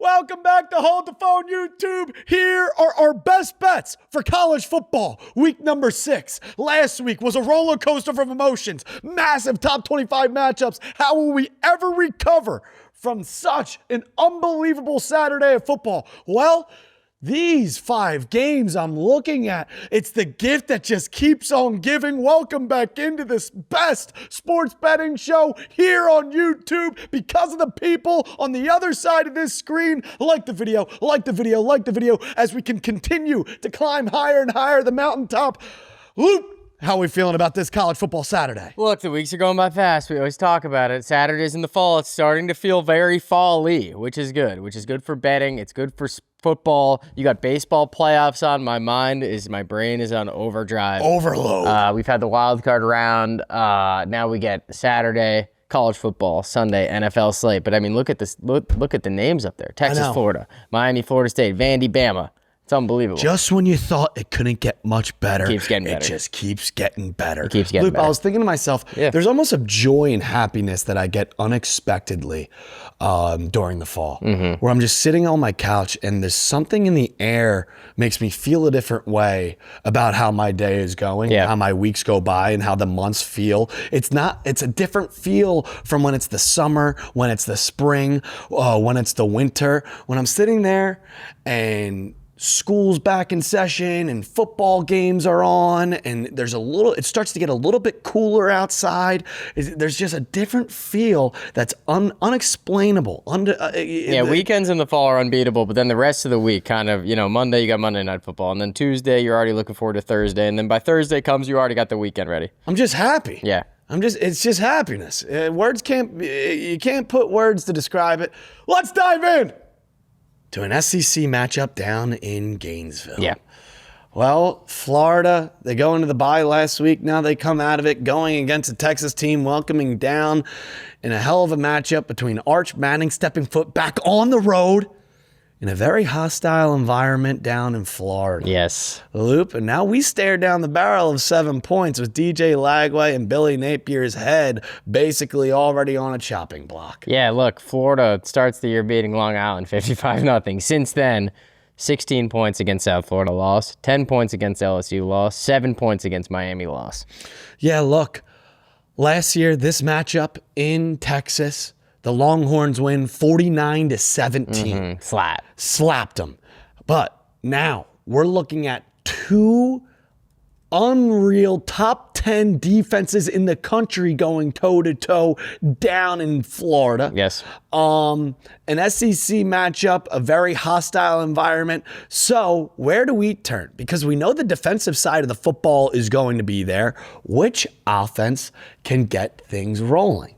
Welcome back to Hold the Phone YouTube. Here are our best bets for college football. Week number 6. Last week was a roller coaster of emotions. Massive top 25 matchups. How will we ever recover from such an unbelievable Saturday of football? Well, these 5 games I'm looking at, it's the gift that just keeps on giving. Welcome back into this best sports betting show here on YouTube because of the people on the other side of this screen. Like the video, as we can continue to climb higher and higher the mountaintop. Luke, how are we feeling about this college football Saturday? Look, the weeks are going by fast. We always talk about it. Saturdays in the fall, it's starting to feel very fall-y, which is good for betting. It's good for football. You got baseball playoffs on. My brain is on overdrive. Overload. We've had the wild card round. Now we get Saturday, college football, Sunday, NFL slate. But I mean, look at this. Look at the names up there. Texas, Florida, Miami, Florida State, Vandy, Bama. It's unbelievable. Just when you thought it couldn't get much better, it keeps getting better. It just keeps getting better. It keeps getting Luke, better. I was thinking to myself, there's almost a joy and happiness that I get unexpectedly during the fall, where I'm just sitting on my couch and there's something in the air makes me feel a different way about how my day is going, how my weeks go by, and how the months feel. It's a different feel from when it's the summer, when it's the spring, when it's the winter. When I'm sitting there and school's back in session and football games are on and it starts to get a little bit cooler outside. There's just a different feel that's unexplainable. Weekends in the fall are unbeatable, but then the rest of the week kind of, Monday you got Monday Night Football, and then Tuesday you're already looking forward to Thursday, and then by Thursday comes you already got the weekend ready. I'm just happy. Yeah. It's just happiness. You can't put words to describe it. Let's dive in to an SEC matchup down in Gainesville. Yeah. Well, Florida, they go into the bye last week. Now they come out of it going against a Texas team welcoming down in a hell of a matchup between Arch Manning stepping foot back on the road in a very hostile environment down in Florida. Yes. Loop, and now we stare down the barrel of 7 points with DJ Lagway and Billy Napier's head basically already on a chopping block. Yeah, look, Florida starts the year beating Long Island 55-0. Since then, 16 points against South Florida loss, 10 points against LSU loss, 7 points against Miami loss. Yeah, look, last year, this matchup in Texas, the Longhorns win 49-17. Slapped them. But now we're looking at 2 unreal top 10 defenses in the country going toe-to-toe down in Florida. Yes. An SEC matchup, a very hostile environment. So where do we turn? Because we know the defensive side of the football is going to be there. Which offense can get things rolling?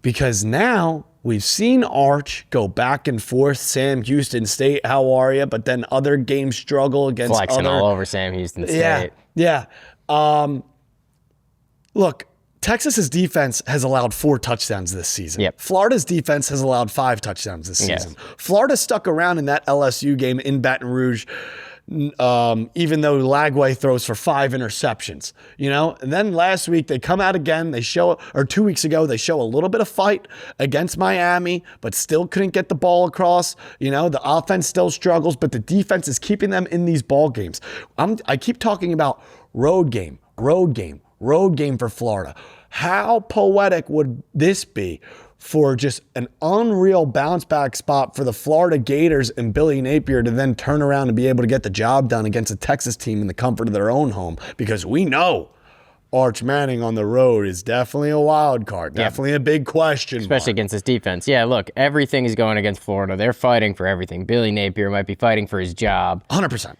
Because now we've seen Arch go back and forth. Sam Houston State, how are you? But then other games struggle against Flexing all over Sam Houston State. Yeah. Look, Texas's defense has allowed 4 touchdowns this season. Yep. Florida's defense has allowed 5 touchdowns this season. Florida stuck around in that LSU game in Baton Rouge, even though Lagway throws for 5 interceptions, and then last week they come out again, 2 weeks ago, they show a little bit of fight against Miami, but still couldn't get the ball across. The offense still struggles, but the defense is keeping them in these ball games. I keep talking about road game for Florida. How poetic would this be for just an unreal bounce back spot for the Florida Gators and Billy Napier to then turn around and be able to get the job done against a Texas team in the comfort of their own home? Because we know Arch Manning on the road is definitely a wild card, definitely a big question. Especially against this defense. Yeah, look, everything is going against Florida. They're fighting for everything. Billy Napier might be fighting for his job. 100%.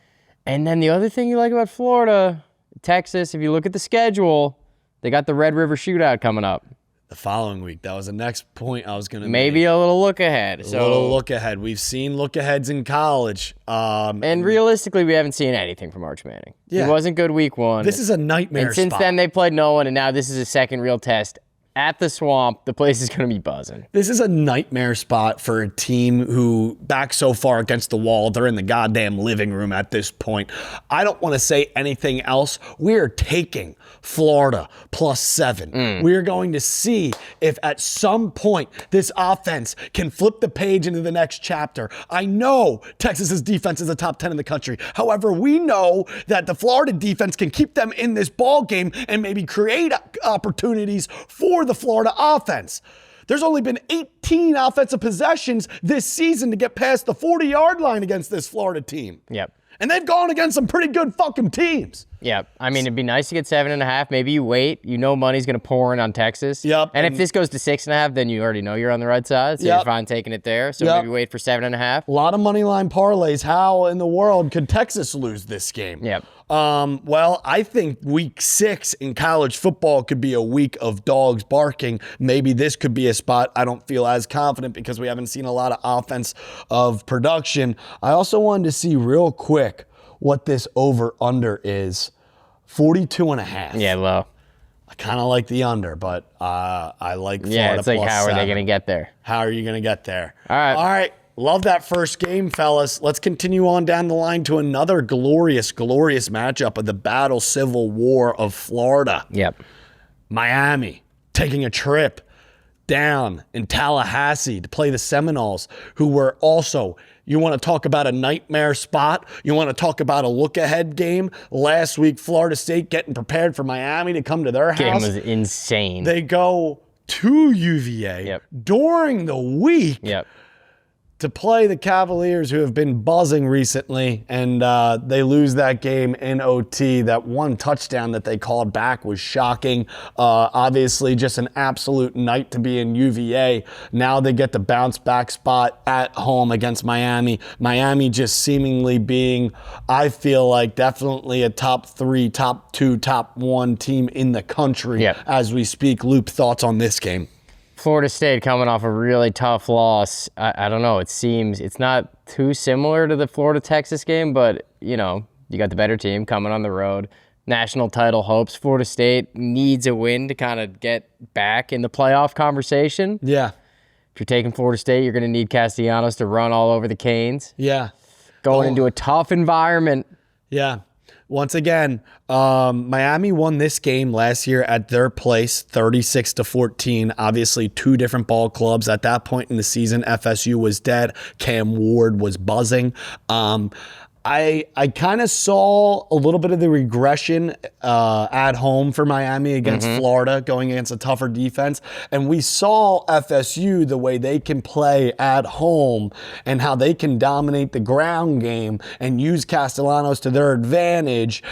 And then the other thing you like about Florida, Texas, if you look at the schedule, they got the Red River Shootout coming up. The following week. That was the next point I was going to make. Maybe a little look ahead. A little look ahead. We've seen look aheads in college. And realistically, we haven't seen anything from Arch Manning. Yeah. He wasn't good week 1. This is a nightmare And since spot. then, they played no one, and now this is a second real test. at the Swamp. The place is going to be buzzing. This is a nightmare spot for a team who back so far against the wall. They're in the goddamn living room at this point. I don't want to say anything else. We're taking Florida +7. We're going to see if at some point this offense can flip the page into the next chapter. I know Texas's defense is a top 10 in the country. However, we know that the Florida defense can keep them in this ball game and maybe create opportunities for the Florida offense. There's only been 18 offensive possessions this season to get past the 40-yard line against this Florida team. Yep. And they've gone against some pretty good fucking teams. Yep. I mean, it'd be nice to get 7.5. Maybe you wait. You know money's going to pour in on Texas. Yep. And if this goes to 6.5, then you already know you're on the right side, so you're fine taking it there. So maybe wait for 7.5. A lot of money line parlays. How in the world could Texas lose this game? Yep. Well, I think week 6 in college football could be a week of dogs barking. Maybe this could be a spot. I don't feel as confident because we haven't seen a lot of offense of production. I also wanted to see real quick what this over-under is. 42.5. Yeah, low. I kind of like the under, but I like Florida. Yeah, it's like, how are they +7. going to get there? How are you going to get there? All right. Love that first game, fellas. Let's continue on down the line to another glorious, glorious matchup of the battle civil war of Florida. Yep. Miami taking a trip down in Tallahassee to play the Seminoles, who were also, you want to talk about a nightmare spot? You want to talk about a look-ahead game? Last week, Florida State getting prepared for Miami to come to their house. Game was insane. They go to UVA during the week to play the Cavaliers, who have been buzzing recently, and they lose that game in OT. That one touchdown that they called back was shocking. Obviously, just an absolute night to be in UVA. Now they get the bounce back spot at home against Miami. Miami just seemingly being, I feel like, definitely a top 3, top 2, top 1 team in the country as we speak. Loop, thoughts on this game? Florida State coming off a really tough loss. I don't know. It seems it's not too similar to the Florida-Texas game, but, you know, you got the better team coming on the road. National title hopes. Florida State needs a win to kind of get back in the playoff conversation. Yeah. If you're taking Florida State, you're going to need Castellanos to run all over the Canes. Yeah. Going into a tough environment. Yeah. Once again, Miami won this game last year at their place, 36-14. Obviously, 2 different ball clubs. At that point in the season, FSU was dead. Cam Ward was buzzing. I kind of saw a little bit of the regression at home for Miami against Florida, going against a tougher defense. And we saw FSU, the way they can play at home and how they can dominate the ground game and use Castellanos to their advantage.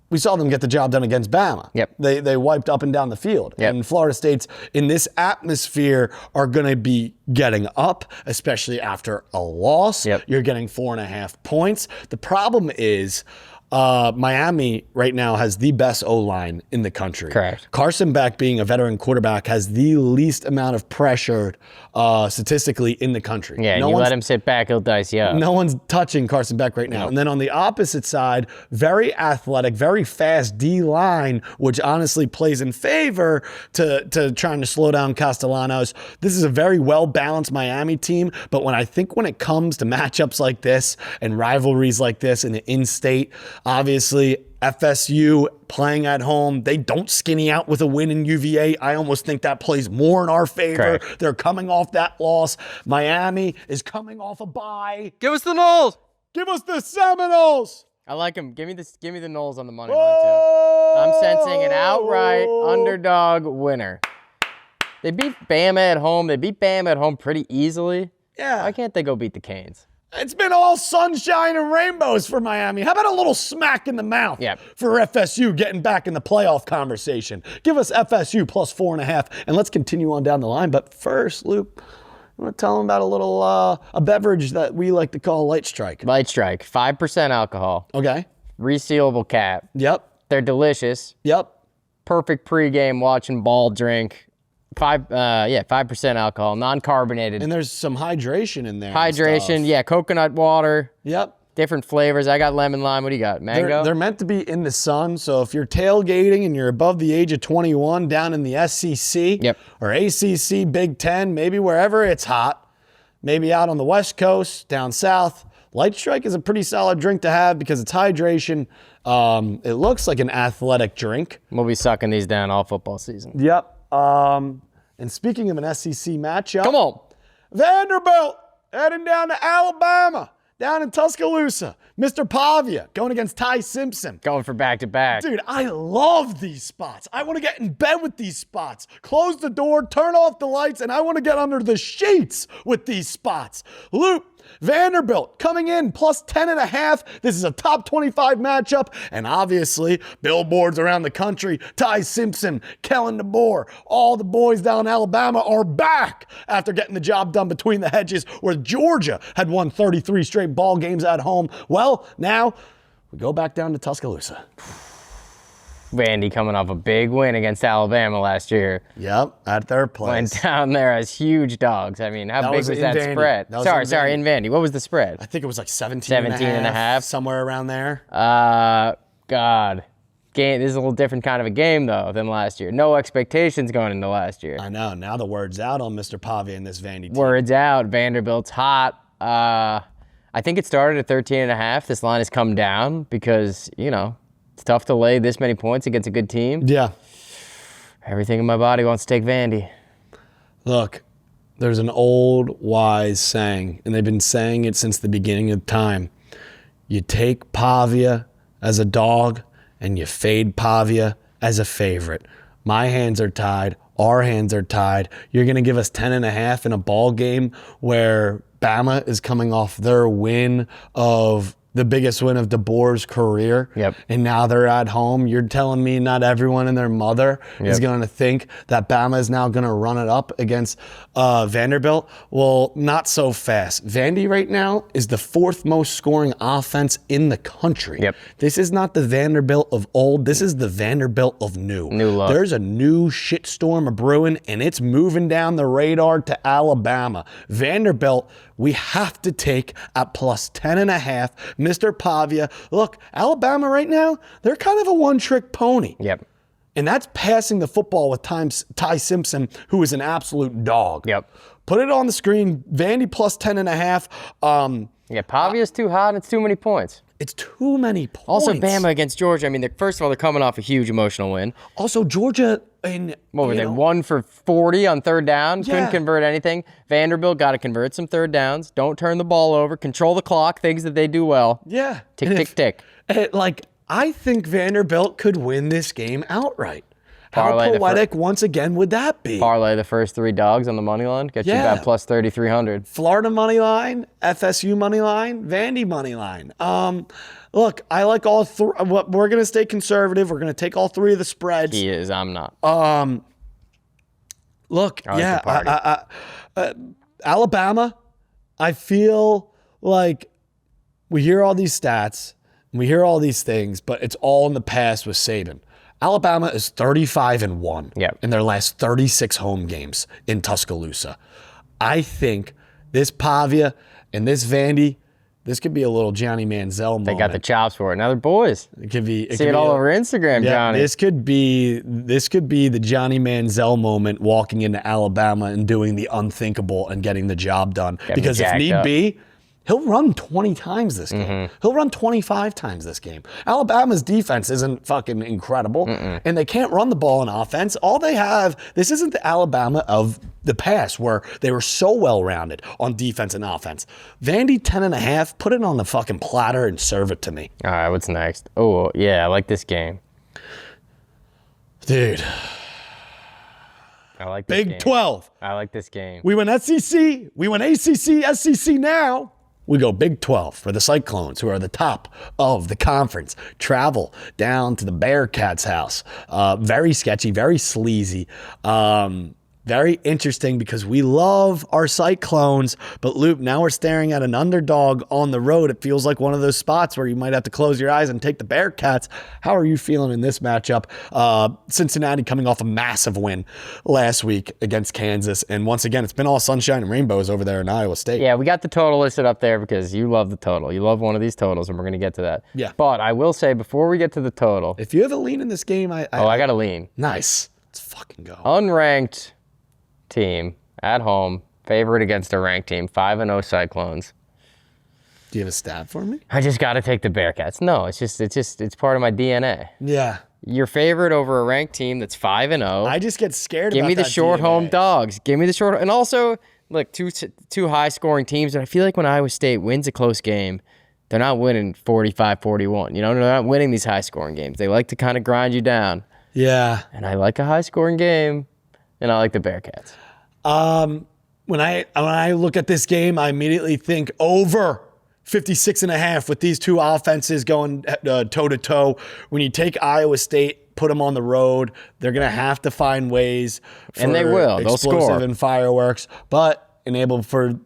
We saw them get the job done against Bama. Yep. They wiped up and down the field. Yep. And Florida State's in this atmosphere are going to be getting up, especially after a loss. Yep. You're getting 4.5 points. The problem is Miami right now has the best O-line in the country. Correct. Carson Beck, being a veteran quarterback, has the least amount of pressure statistically in the country. Yeah, you let him sit back, he'll dice you up. No one's touching Carson Beck right now. Nope. And then on the opposite side, very athletic, very fast D-line, which honestly plays in favor to trying to slow down Castellanos. This is a very well-balanced Miami team, but when it comes to matchups like this and rivalries like this in the in-state, obviously, FSU playing at home, they don't skinny out with a win in UVA. I almost think that plays more in our favor. Correct. They're coming off that loss. Miami is coming off a bye. Give us the Noles. Give us the Seminoles. I like them. Give me the Noles on the money line, too. I'm sensing an outright underdog winner. They beat Bama at home. They beat Bama at home pretty easily. Yeah. Why can't they go beat the Canes? It's been all sunshine and rainbows for Miami. How about a little smack in the mouth for FSU getting back in the playoff conversation? Give us FSU +4.5, and let's continue on down the line. But first, Luke, I want to tell them about a little a beverage that we like to call Light Strike. Light Strike, 5% alcohol. Okay. Resealable cap. Yep. They're delicious. Yep. Perfect pregame watching ball drink. 5% alcohol, non-carbonated. And there's some hydration in there. Hydration, coconut water. Yep. different flavors. I got lemon lime. What do you got? Mango? They're meant to be in the sun. So if you're tailgating and you're above the age of 21 down in the SEC or ACC, Big Ten, maybe wherever it's hot, maybe out on the West Coast, down south, Light Strike is a pretty solid drink to have because it's hydration. It looks like an athletic drink. We'll be sucking these down all football season. Yep. And speaking of an SEC matchup. Come on. Vanderbilt heading down to Alabama, down in Tuscaloosa. Mr. Pavia going against Ty Simpson. Going for back-to-back. Dude, I love these spots. I want to get in bed with these spots. Close the door, turn off the lights, and I want to get under the sheets with these spots. Vanderbilt coming in plus 10.5. This is a top 25 matchup. And obviously, billboards around the country, Ty Simpson, Kellen DeBoer, all the boys down in Alabama are back after getting the job done between the hedges where Georgia had won 33 straight ball games at home. Well, now we go back down to Tuscaloosa. Vandy coming off a big win against Alabama last year. Yep, at their place. Went down there as huge dogs. I mean, how big was that spread? Sorry, in Vandy. What was the spread? I think it was like 17 and a half, somewhere around there. God. This is a little different kind of a game, though, than last year. No expectations going into last year. I know. Now the word's out on Mr. Pavia and this Vandy team. Word's out. Vanderbilt's hot. I think it started at 13.5. This line has come down because, it's tough to lay this many points against a good team. Yeah. Everything in my body wants to take Vandy. Look, there's an old wise saying, and they've been saying it since the beginning of time. You take Pavia as a dog, and you fade Pavia as a favorite. My hands are tied. Our hands are tied. You're going to give us 10.5 in a ball game where Bama is coming off their win of the biggest win of DeBoer's career. Yep. And now they're at home. You're telling me not everyone and their mother is going to think that Bama is now going to run it up against Vanderbilt? Well, not so fast. Vandy right now is the 4th most scoring offense in the country. Yep. This is not the Vanderbilt of old. This is the Vanderbilt of new. New look. There's a new shitstorm brewing, and it's moving down the radar to Alabama. Vanderbilt, we have to take at plus 10.5. Mr. Pavia. Look, Alabama right now, they're kind of a one-trick pony. Yep. And that's passing the football with Ty Simpson, who is an absolute dog. Yep. Put it on the screen. Vandy plus 10.5. Pavia's too hot and it's too many points. It's too many points. Also, Bama against Georgia. I mean, first of all, they're coming off a huge emotional win. Also, Georgia what were they? 1 for 40 on third down. Yeah. Couldn't convert anything. Vanderbilt got to convert some third downs. Don't turn the ball over. Control the clock. Things that they do well. Yeah. Tick, tick, tick. I think Vanderbilt could win this game outright. Parlay How poetic once again would that be? Parlay the first 3 dogs on the money line. Get you about plus 3,300. Florida money line, FSU money line, Vandy money line. Look, I like all 3. We're going to stay conservative. We're going to take all 3 of the spreads. He is. I'm not. Look, Alabama, I feel like we hear all these stats, and we hear all these things, but it's all in the past with Saban. Alabama is 35-1 in their last 36 home games in Tuscaloosa. I think this Pavia and this Vandy, this could be a little Johnny Manziel moment. They got the chops for it. Now they're boys. It could be. See it all over Instagram, Johnny. This could be the Johnny Manziel moment, walking into Alabama and doing the unthinkable and getting the job done. Because if need be, he'll run 20 times this game. Mm-hmm. He'll run 25 times this game. Alabama's defense isn't fucking incredible, and they can't run the ball in offense. All they have, this isn't the Alabama of the past where they were so well-rounded on defense and offense. Vandy 10.5, put it on the fucking platter and serve it to me. All right, what's next? Oh, yeah, I like this game. Dude. I like this game. Big 12. I like this game. We win SEC. We win ACC, SEC now. We go Big 12 for the Cyclones, who are the top of the conference. Travel down to the Bearcats' house. Very sketchy, very sleazy. very interesting because we love our Cyclones, but Loop, now we're staring at an underdog on the road. It feels like one of those spots where you might have to close your eyes and take the Bearcats. How are you feeling in this matchup? Cincinnati coming off a massive win last week against Kansas, and once again, it's been all sunshine and rainbows over there in Iowa State. Yeah, we got the total listed up there because you love the total. You love one of these totals, and we're going to get to that. Yeah. But I will say, before we get to the total... If you have a lean in this game, I got a lean. Nice. Let's fucking go. Unranked team at home, favorite against a ranked team, 5-0 Cyclones. Do you have a stat for me? I just got to take the Bearcats. No, it's part of my DNA. Yeah. Your favorite over a ranked team that's 5-0. I just get scared Give about me the that short DNA. home dogs. Give me the short. And also, look, two high-scoring teams. And I feel like when Iowa State wins a close game, they're not winning 45-41. You know, they're not winning these high-scoring games. They like to kind of grind you down. Yeah. And I like a high-scoring game, and I like the Bearcats. When I look at this game, I immediately think over 56.5 with these two offenses going toe-to-toe. When you take Iowa State, put them on the road, they're going to have to find ways for and they will. They'll explosive score. and fireworks. But enable for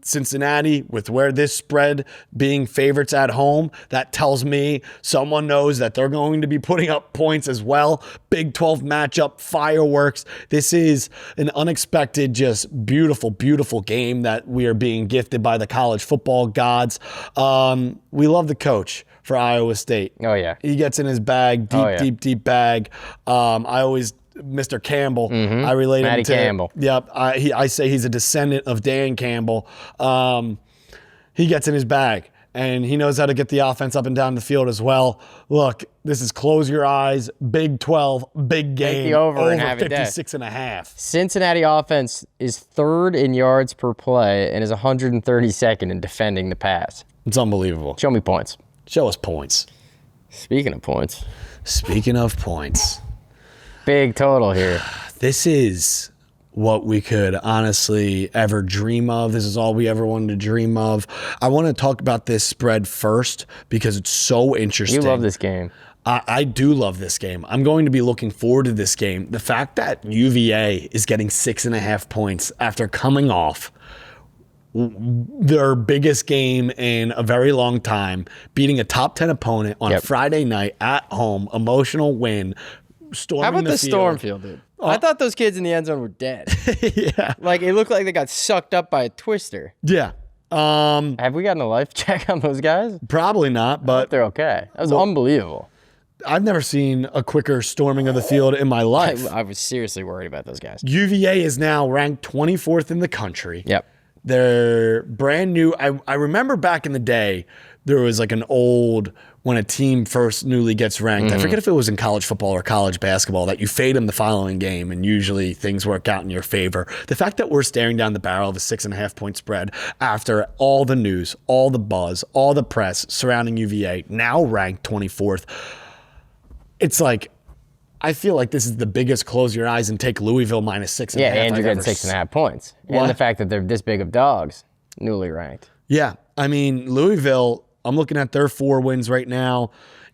Cincinnati, with where this spread being favorites at home, that tells me someone knows that they're going to be putting up points as well. Big 12 matchup, fireworks. This is an unexpected, just beautiful, beautiful game that we are being gifted by the college football gods. We love the coach for Iowa State. Oh, yeah. He gets in his bag, deep bag. Mr. Campbell. I relate Matty him to Campbell. Yep. I say he's a descendant of Dan Campbell. He gets in his bag and he knows how to get the offense up and down the field as well. Look, this is close your eyes, Big 12, big game. Take the over and have it dead. 56.5. Cincinnati offense is third in yards per play and is 132nd in defending the pass. It's unbelievable. Show me points. Show us points. Speaking of points. Big total here. This is what we could honestly ever dream of. This is all we ever wanted to dream of. I want to talk about this spread first because it's so interesting. You love this game. I do love this game. I'm going to be looking forward to this game. The fact that UVA is getting 6.5 points after coming off their biggest game in a very long time, beating a top 10 opponent on a Friday night at home, emotional win. How about the storm field, dude? I thought those kids in the end zone were dead. Yeah. Like, it looked like they got sucked up by a twister. Yeah. Have we gotten a life check on those guys? Probably not, but they're okay. That was unbelievable. I've never seen a quicker storming of the field in my life. I was seriously worried about those guys. UVA is now ranked 24th in the country. Yep. They're brand new. I remember back in the day, there was like an old, when a team first newly gets ranked, I forget if it was in college football or college basketball, that you fade them the following game and usually things work out in your favor. The fact that we're staring down the barrel of a 6.5 point spread after all the news, all the buzz, all the press surrounding UVA, now ranked 24th, it's like, I feel like this is the biggest close your eyes and take Louisville minus 6.5. Yeah, and you're getting 6.5 points. What? And the fact that they're this big of dogs, newly ranked. Yeah, I mean, Louisville, I'm looking at their 4 wins right now.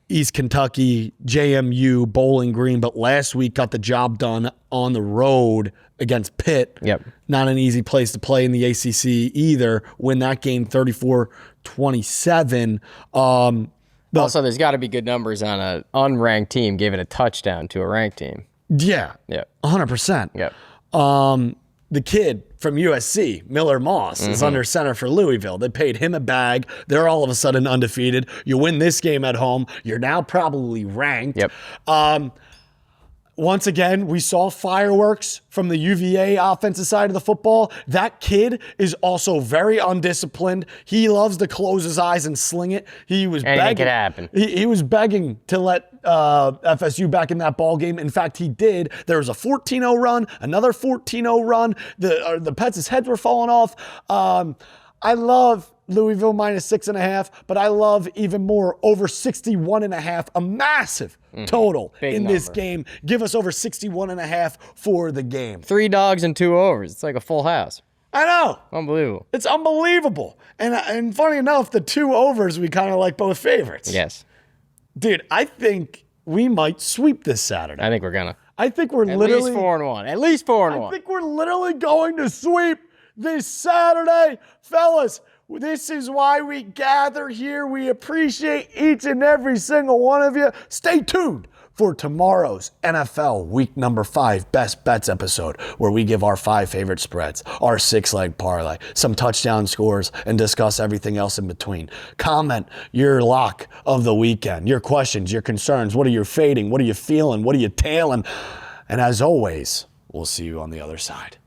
East Kentucky, JMU, Bowling Green, but last week got the job done on the road against Pitt. Yep. Not an easy place to play in the ACC either. Win that game 34-27. Also, there's got to be good numbers on an unranked team giving a touchdown to a ranked team. Yeah. Yep. 100%. Yep. The kid from USC, Miller Moss, is under center for Louisville. They paid him a bag. They're all of a sudden undefeated. You win this game at home. You're now probably ranked. Yep. Once again, we saw fireworks from the UVA offensive side of the football. That kid is also very undisciplined. He loves to close his eyes and sling it. He was Anything begging. could happen. He was begging to let FSU back in that ball game. In fact, he did. There was a 14-0 run, another 14-0 run. The Pets' heads were falling off. I love Louisville minus 6.5, but I love even more over 61.5, a massive total Big in this number. game. Give us over 61.5 for the game. 3 dogs and 2 overs. It's like a full house. I know. Unbelievable. It's unbelievable. And funny enough, the 2 overs, we kind of like both favorites. Yes. Dude, I think we might sweep this Saturday. I think we're going to. I think we're At literally least 4-1. At least 4-1. I think we're literally going to sweep this Saturday. Fellas, this is why we gather here. We appreciate each and every single one of you. Stay tuned for tomorrow's NFL Week number 5 Best Bets episode, where we give our 5 favorite spreads, our 6-leg parlay, some touchdown scores, and discuss everything else in between. Comment your lock of the weekend, your questions, your concerns. What are you fading? What are you feeling? What are you tailing? And as always, we'll see you on the other side.